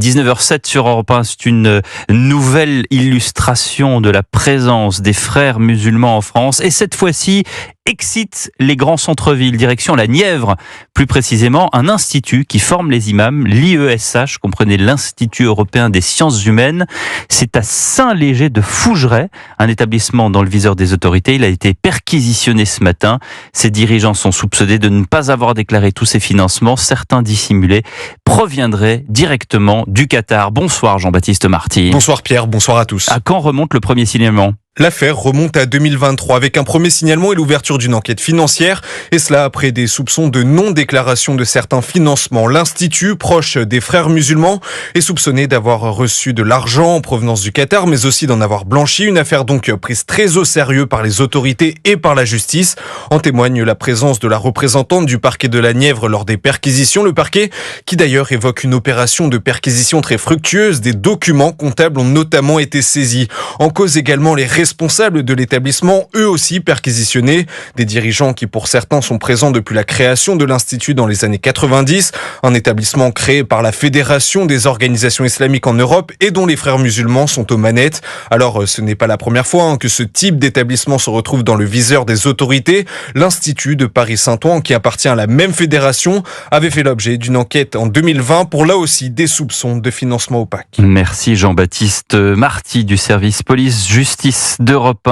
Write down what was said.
19h07 sur Europe 1, c'est une nouvelle illustration de la présence des frères musulmans en France. Et cette fois-ci, excite les grands centres-villes, direction la Nièvre. Plus précisément, un institut qui forme les imams, l'IESH, comprenez l'Institut européen des sciences humaines. C'est à Saint-Léger de Fougeray, un établissement dans le viseur des autorités. Il a été perquisitionné ce matin. Ses dirigeants sont soupçonnés de ne pas avoir déclaré tous ses financements. Certains dissimulés proviendraient directement du Qatar. Bonsoir Jean-Baptiste Marty. Bonsoir Pierre, bonsoir à tous. À quand remonte le premier signalement ? L'affaire remonte à 2023 avec un premier signalement et l'ouverture d'une enquête financière, et cela après des soupçons de non-déclaration de certains financements. L'Institut, proche des frères musulmans, est soupçonné d'avoir reçu de l'argent en provenance du Qatar, mais aussi d'en avoir blanchi. Une affaire donc prise très au sérieux par les autorités et par la justice. En témoigne la présence de la représentante du parquet de la Nièvre lors des perquisitions. Le parquet qui d'ailleurs évoque une opération de perquisition très fructueuse. Des documents comptables ont notamment été saisis. En cause également les responsables de l'établissement, eux aussi perquisitionnés. Des dirigeants qui pour certains sont présents depuis la création de l'Institut dans les années 90. Un établissement créé par la Fédération des organisations islamiques en Europe et dont les frères musulmans sont aux manettes. Alors ce n'est pas la première fois que ce type d'établissement se retrouve dans le viseur des autorités. L'Institut de Paris-Saint-Ouen, qui appartient à la même fédération, avait fait l'objet d'une enquête en 2020 pour là aussi des soupçons de financement opaque. Merci Jean-Baptiste Marty du service police-justice d'Europe 1.